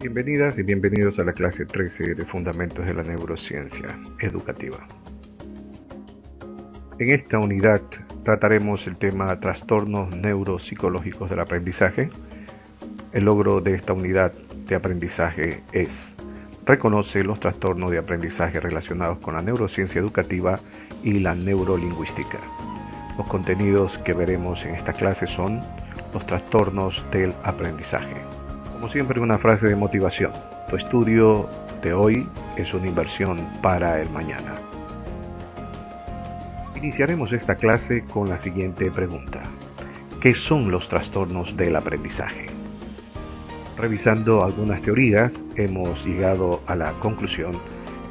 Bienvenidas y bienvenidos a la clase 13 de Fundamentos de la Neurociencia Educativa. En esta unidad trataremos el tema trastornos neuropsicológicos del aprendizaje. El logro de esta unidad de aprendizaje es: reconoce los trastornos de aprendizaje relacionados con la neurociencia educativa y la neurolingüística. Los contenidos que veremos en esta clase son los trastornos del aprendizaje. Como siempre, una frase de motivación: tu estudio de hoy es una inversión para el mañana. Iniciaremos esta clase con la siguiente pregunta: ¿qué son los trastornos del aprendizaje? Revisando algunas teorías, hemos llegado a la conclusión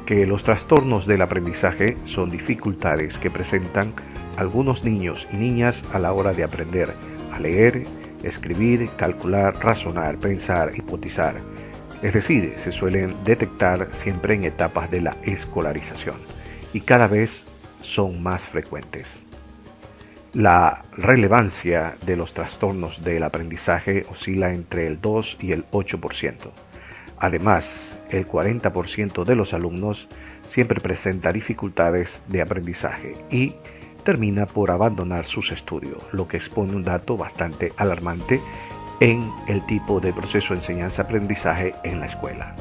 que los trastornos del aprendizaje son dificultades que presentan algunos niños y niñas a la hora de aprender a leer, escribir, calcular, razonar, pensar, hipotizar. Es decir, se suelen detectar siempre en etapas de la escolarización y cada vez son más frecuentes. La relevancia de los trastornos del aprendizaje oscila entre el 2 y el 8%. Además, el 40% de los alumnos siempre presenta dificultades de aprendizaje y termina por abandonar sus estudios, lo que expone un dato bastante alarmante en el tipo de proceso de enseñanza-aprendizaje en la escuela.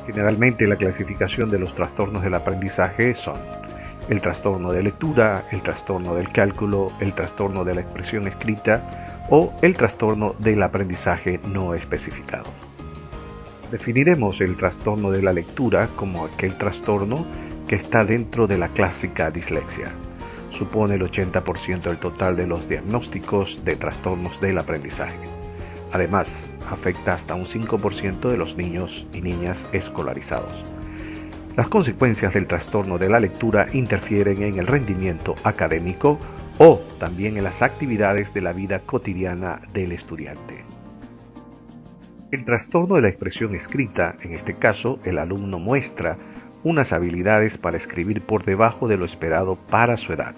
Generalmente la clasificación de los trastornos del aprendizaje son el trastorno de lectura, el trastorno del cálculo, el trastorno de la expresión escrita o el trastorno del aprendizaje no especificado. Definiremos el trastorno de la lectura como aquel trastorno que está dentro de la clásica dislexia. Supone el 80% del total de los diagnósticos de trastornos del aprendizaje. Además, afecta hasta un 5% de los niños y niñas escolarizados. Las consecuencias del trastorno de la lectura interfieren en el rendimiento académico o también en las actividades de la vida cotidiana del estudiante. El trastorno de la expresión escrita, en este caso, el alumno muestra unas habilidades para escribir por debajo de lo esperado para su edad,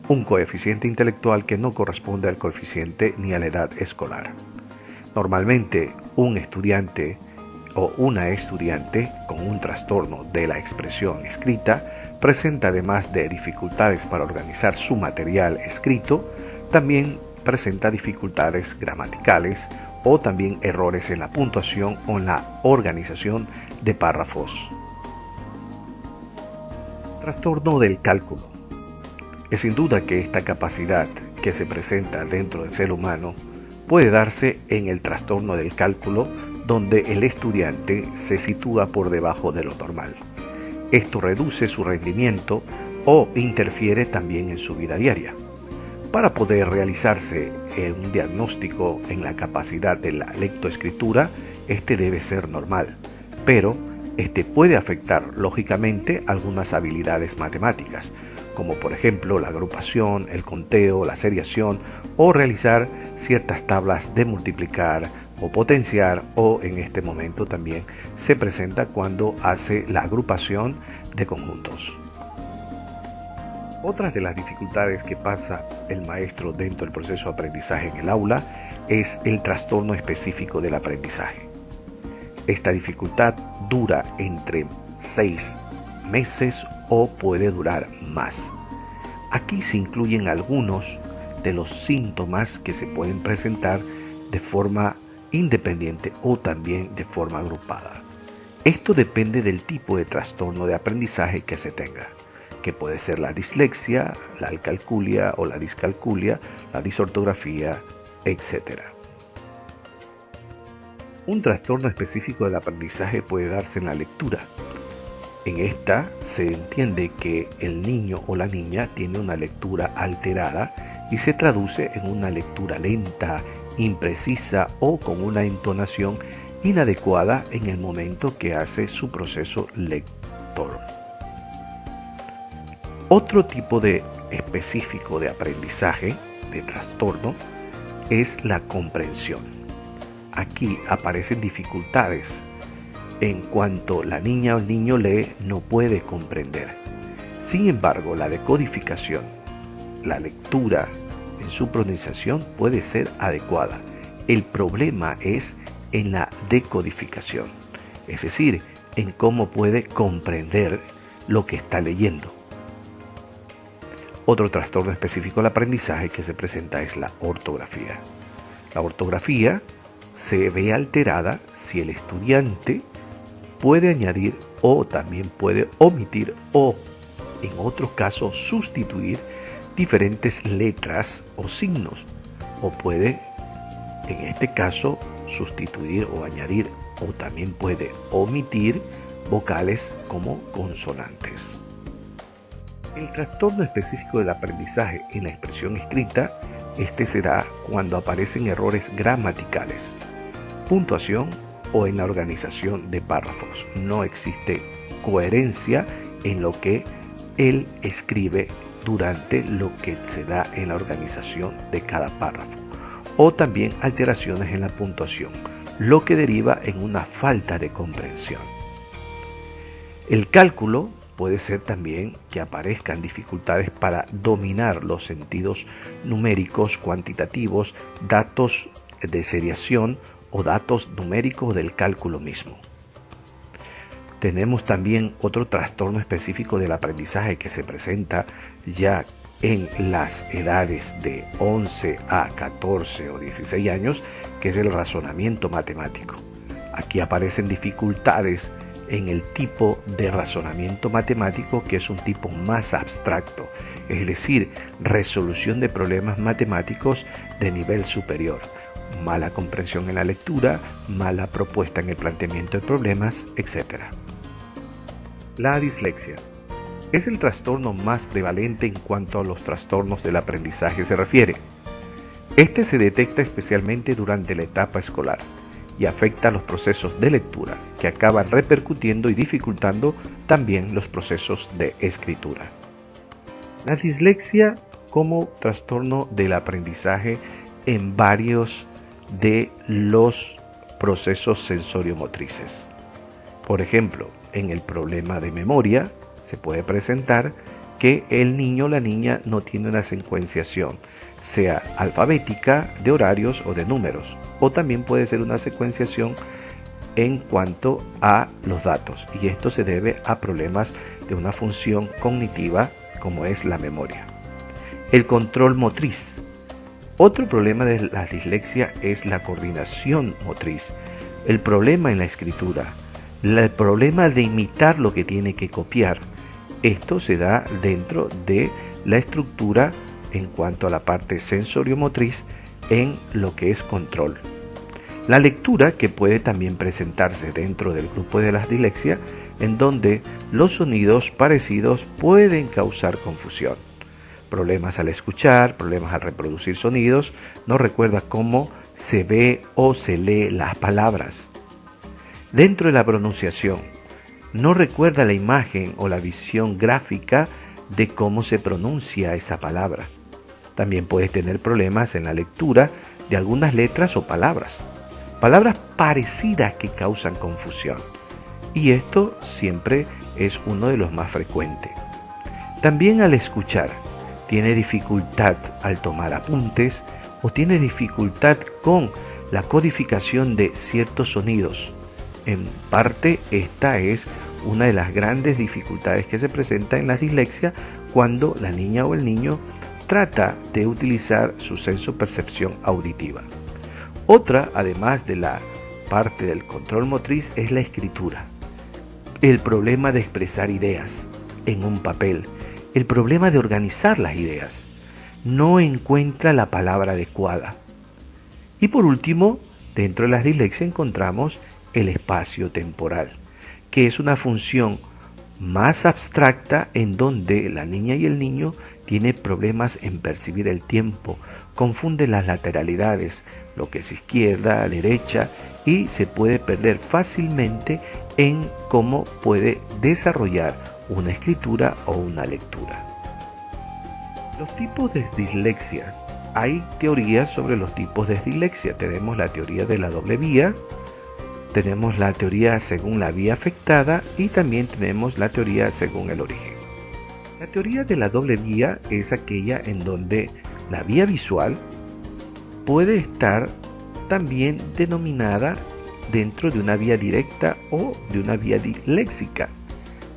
un coeficiente intelectual que no corresponde al coeficiente ni a la edad escolar. Normalmente, un estudiante o una estudiante con un trastorno de la expresión escrita presenta, además de dificultades para organizar su material escrito, también presenta dificultades gramaticales o también errores en la puntuación o en la organización de párrafos. Trastorno del cálculo. Es sin duda que esta capacidad que se presenta dentro del ser humano puede darse en el trastorno del cálculo, donde el estudiante se sitúa por debajo de lo normal. Esto reduce su rendimiento o interfiere también en su vida diaria. Para poder realizarse un diagnóstico en la capacidad de la lectoescritura, este debe ser normal, pero este puede afectar lógicamente algunas habilidades matemáticas, como por ejemplo la agrupación, el conteo, la seriación o realizar ciertas tablas de multiplicar o potenciar, o en este momento también se presenta cuando hace la agrupación de conjuntos. Otras de las dificultades que pasa el maestro dentro del proceso de aprendizaje en el aula es el trastorno específico del aprendizaje. Esta dificultad dura entre 6 meses o puede durar más. Aquí se incluyen algunos de los síntomas que se pueden presentar de forma independiente o también de forma agrupada. Esto depende del tipo de trastorno de aprendizaje que se tenga, que puede ser la dislexia, la alcalculia o la discalculia, la disortografía, etc. Un trastorno específico del aprendizaje puede darse en la lectura. En esta se entiende que el niño o la niña tiene una lectura alterada y se traduce en una lectura lenta, imprecisa o con una entonación inadecuada en el momento que hace su proceso lector. Otro tipo de específico de aprendizaje, de trastorno, es la comprensión. Aquí aparecen dificultades en cuanto la niña o el niño lee, no puede comprender. Sin embargo, la decodificación, la lectura en su pronunciación puede ser adecuada. El problema es en la decodificación, es decir, en cómo puede comprender lo que está leyendo. Otro trastorno específico del aprendizaje que se presenta es la ortografía. La ortografía se ve alterada si el estudiante puede añadir o también puede omitir o, en otros casos, sustituir diferentes letras o signos, o puede, en este caso, sustituir o añadir o también puede omitir vocales como consonantes. El trastorno específico del aprendizaje en la expresión escrita, se da cuando aparecen errores gramaticales, puntuación o en la organización de párrafos. No existe coherencia en lo que él escribe durante lo que se da en la organización de cada párrafo, o también alteraciones en la puntuación, lo que deriva en una falta de comprensión. El cálculo puede ser también que aparezcan dificultades para dominar los sentidos numéricos, cuantitativos, datos de seriación o datos numéricos del cálculo mismo. Tenemos también otro trastorno específico del aprendizaje que se presenta ya en las edades de 11 a 14 o 16 años, que es el razonamiento matemático. Aquí aparecen dificultades en el tipo de razonamiento matemático, que es un tipo más abstracto, es decir, resolución de problemas matemáticos de nivel superior. Mala comprensión en la lectura, mala propuesta en el planteamiento de problemas, etc. La dislexia es el trastorno más prevalente en cuanto a los trastornos del aprendizaje se refiere. Este se detecta especialmente durante la etapa escolar y afecta los procesos de lectura, que acaban repercutiendo y dificultando también los procesos de escritura. La dislexia como trastorno del aprendizaje en varios de los procesos sensoriomotrices. Por ejemplo, en el problema de memoria se puede presentar que el niño o la niña no tiene una secuenciación, sea alfabética, de horarios o de números, o también puede ser una secuenciación en cuanto a los datos, y esto se debe a problemas de una función cognitiva como es la memoria. El control motriz. Otro problema de la dislexia es la coordinación motriz, el problema en la escritura, el problema de imitar lo que tiene que copiar. Esto se da dentro de la estructura en cuanto a la parte sensoriomotriz en lo que es control. La lectura, que puede también presentarse dentro del grupo de la dislexia, en donde los sonidos parecidos pueden causar confusión. Problemas al escuchar, problemas al reproducir sonidos, no recuerda cómo se ve o se lee las palabras. Dentro de la pronunciación, no recuerda la imagen o la visión gráfica de cómo se pronuncia esa palabra. También puede tener problemas en la lectura de algunas letras o palabras parecidas que causan confusión. Y esto siempre es uno de los más frecuentes. También al escuchar, tiene dificultad al tomar apuntes o tiene dificultad con la codificación de ciertos sonidos. En parte, esta es una de las grandes dificultades que se presenta en la dislexia cuando la niña o el niño trata de utilizar su senso-percepción auditiva. Otra, además de la parte del control motriz, es la escritura. El problema de expresar ideas en un papel, el problema de organizar las ideas. No encuentra la palabra adecuada. Y por último, dentro de la dislexia encontramos el espacio temporal, que es una función más abstracta en donde la niña y el niño tienen problemas en percibir el tiempo, confunden las lateralidades, lo que es izquierda, derecha, y se puede perder fácilmente en cómo puede desarrollar una escritura o una lectura. Los tipos de dislexia. Hay teorías sobre los tipos de dislexia. Tenemos la teoría de la doble vía, tenemos la teoría según la vía afectada y también tenemos la teoría según el origen. La teoría de la doble vía es aquella en donde la vía visual puede estar también denominada dentro de una vía directa o de una vía léxica.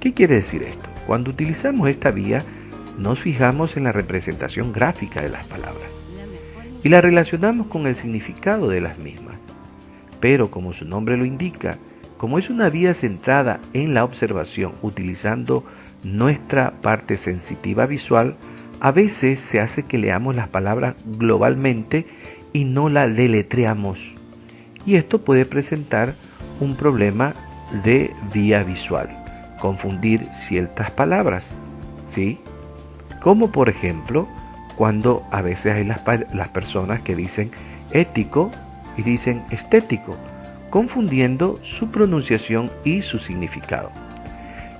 ¿Qué quiere decir esto? Cuando utilizamos esta vía, nos fijamos en la representación gráfica de las palabras y la relacionamos con el significado de las mismas. Pero como su nombre lo indica, como es una vía centrada en la observación utilizando nuestra parte sensitiva visual, a veces se hace que leamos las palabras globalmente y no la deletreamos. Y esto puede presentar un problema de vía visual, confundir ciertas palabras, ¿sí? Como por ejemplo, cuando a veces hay las personas que dicen ético y dicen estético, confundiendo su pronunciación y su significado.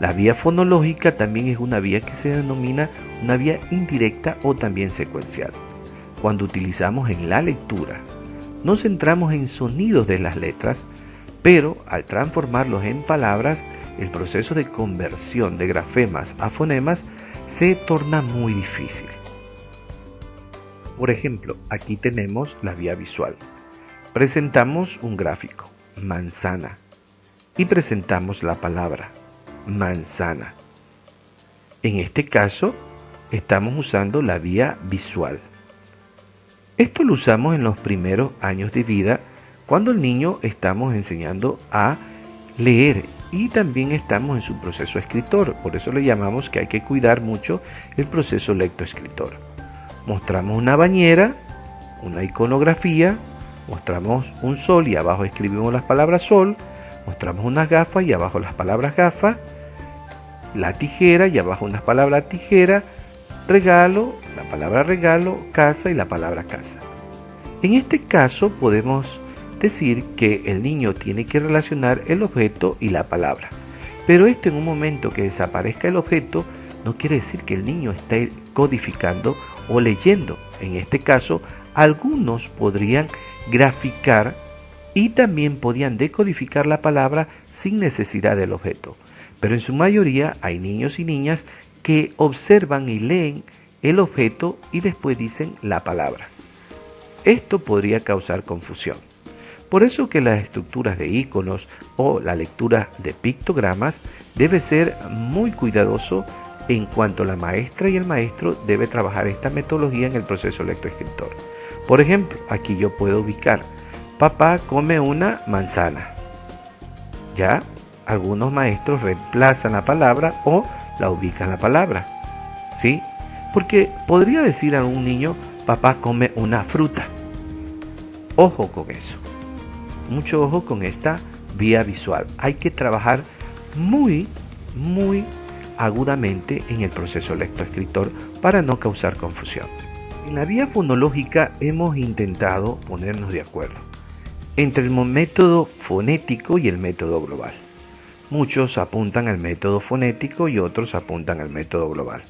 La vía fonológica también es una vía que se denomina una vía indirecta o también secuencial. Cuando utilizamos en la lectura, nos centramos en sonidos de las letras, pero al transformarlos en palabras, el proceso de conversión de grafemas a fonemas se torna muy difícil. Por ejemplo, aquí tenemos la vía visual. Presentamos un gráfico, manzana, y presentamos la palabra, manzana. En este caso, estamos usando la vía visual. Esto lo usamos en los primeros años de vida, cuando el niño estamos enseñando a leer y también estamos en su proceso escritor. Por eso le llamamos que hay que cuidar mucho el proceso lectoescritor. Mostramos una bañera, una iconografía, mostramos un sol y abajo escribimos las palabras sol, mostramos unas gafas y abajo las palabras gafas, la tijera y abajo unas palabras tijera, regalo, la palabra regalo, casa y la palabra casa. En este caso podemos decir que el niño tiene que relacionar el objeto y la palabra, pero esto en un momento que desaparezca el objeto no quiere decir que el niño esté codificando o leyendo. En este caso, algunos podrían graficar y también podían decodificar la palabra sin necesidad del objeto, pero en su mayoría hay niños y niñas que observan y leen el objeto y después dicen la palabra. Esto podría causar confusión. Por eso que las estructuras de iconos o la lectura de pictogramas debe ser muy cuidadoso en cuanto la maestra y el maestro debe trabajar esta metodología en el proceso lectoescritor. Por ejemplo, aquí yo puedo ubicar, papá come una manzana. Ya, algunos maestros reemplazan la palabra o la ubican la palabra, ¿sí? Porque podría decir a un niño, papá come una fruta. Ojo con eso. Mucho ojo con esta vía visual. Hay que trabajar muy agudamente en el proceso lectoescritor para no causar confusión. En la vía fonológica hemos intentado ponernos de acuerdo entre el método fonético y el método global. Muchos apuntan al método fonético y otros apuntan al método global.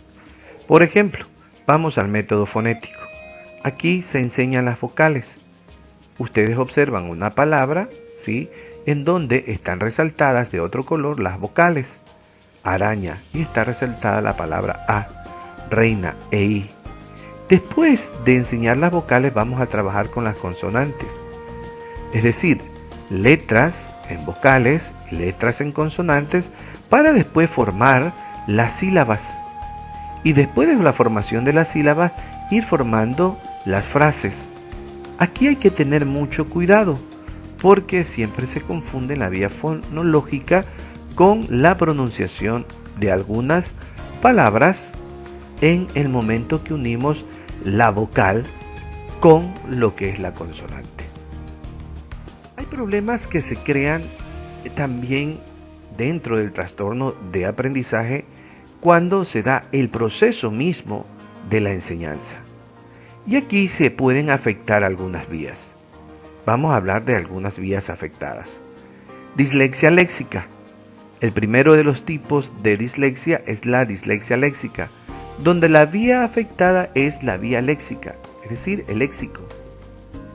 Por ejemplo, vamos al método fonético. Aquí se enseñan las vocales. Ustedes observan una palabra, ¿sí?, en donde están resaltadas de otro color las vocales. Araña, y está resaltada la palabra A, reina e I. Después de enseñar las vocales vamos a trabajar con las consonantes. Es decir, letras en vocales, letras en consonantes, para después formar las sílabas. Y después de la formación de las sílabas, ir formando las frases. Aquí hay que tener mucho cuidado, porque siempre se confunde la vía fonológica con la pronunciación de algunas palabras en el momento que unimos la vocal con lo que es la consonante. Hay problemas que se crean también dentro del trastorno de aprendizaje cuando se da el proceso mismo de la enseñanza. Y aquí se pueden afectar algunas vías. Vamos a hablar de algunas vías afectadas. Dislexia léxica. El primero de los tipos de dislexia es la dislexia léxica, donde la vía afectada es la vía léxica, es decir, el léxico,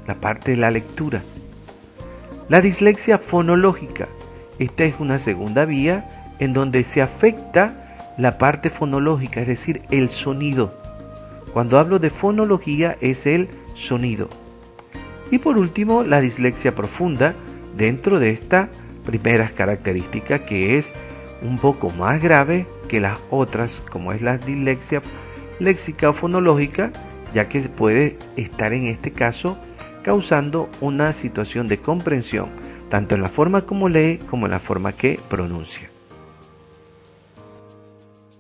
la parte de la lectura. La dislexia fonológica. Esta es una segunda vía en donde se afecta la parte fonológica, es decir, el sonido. Cuando hablo de fonología es el sonido. Y por último, la dislexia profunda, dentro de esta primera característica, que es un poco más grave que las otras, como es la dislexia léxica o fonológica, ya que puede estar en este caso causando una situación de comprensión tanto en la forma como lee como en la forma que pronuncia.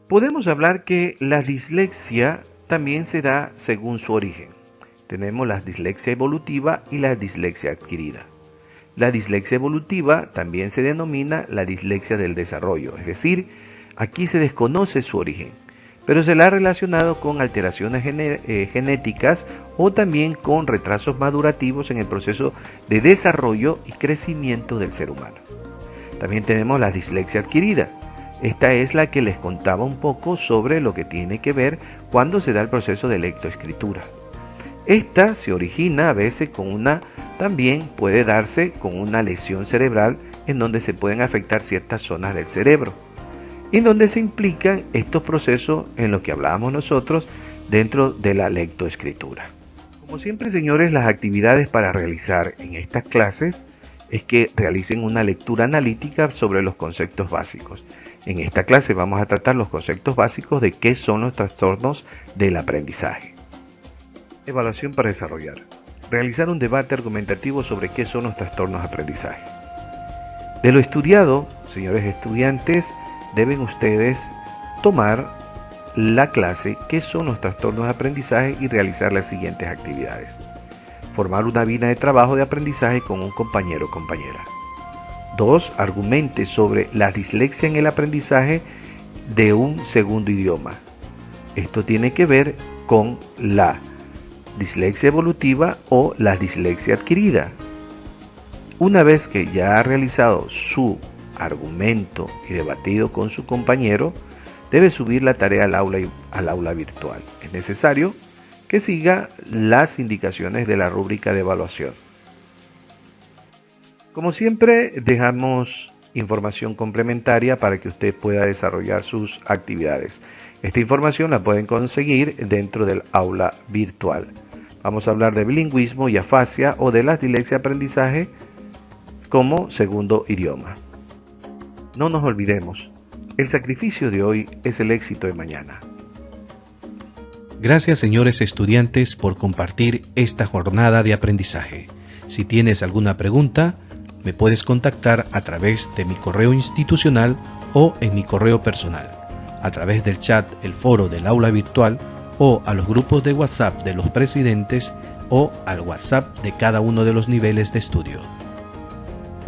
Podemos hablar que la dislexia también se da según su origen. Tenemos la dislexia evolutiva y la dislexia adquirida. La dislexia evolutiva también se denomina la dislexia del desarrollo, es decir, aquí se desconoce su origen, pero se la ha relacionado con alteraciones genéticas o también con retrasos madurativos en el proceso de desarrollo y crecimiento del ser humano. También tenemos la dislexia adquirida. Esta es la que les contaba un poco sobre lo que tiene que ver cuando se da el proceso de lectoescritura. Esta se origina a veces también puede darse con una lesión cerebral en donde se pueden afectar ciertas zonas del cerebro, en donde se implican estos procesos en los que hablábamos nosotros dentro de la lectoescritura. Como siempre, señores, las actividades para realizar en estas clases es que realicen una lectura analítica sobre los conceptos básicos. En esta clase vamos a tratar los conceptos básicos de qué son los trastornos del aprendizaje. Evaluación para desarrollar. Realizar un debate argumentativo sobre qué son los trastornos de aprendizaje. De lo estudiado, señores estudiantes, deben ustedes tomar la clase qué son los trastornos de aprendizaje y realizar las siguientes actividades. Formar una vina de trabajo de aprendizaje con un compañero o compañera. 2. Argumente sobre la dislexia en el aprendizaje de un segundo idioma. Esto tiene que ver con la dislexia evolutiva o la dislexia adquirida. Una vez que ya ha realizado su argumento y debatido con su compañero, debe subir la tarea al aula virtual. Es necesario que siga las indicaciones de la rúbrica de evaluación. Como siempre, dejamos información complementaria para que usted pueda desarrollar sus actividades. Esta información la pueden conseguir dentro del aula virtual. Vamos a hablar de bilingüismo y afasia o de la dislexia aprendizaje como segundo idioma. No nos olvidemos, el sacrificio de hoy es el éxito de mañana. Gracias, señores estudiantes, por compartir esta jornada de aprendizaje. Si tienes alguna pregunta, me puedes contactar a través de mi correo institucional o en mi correo personal, a través del chat, el foro del aula virtual o a los grupos de WhatsApp de los presidentes o al WhatsApp de cada uno de los niveles de estudio.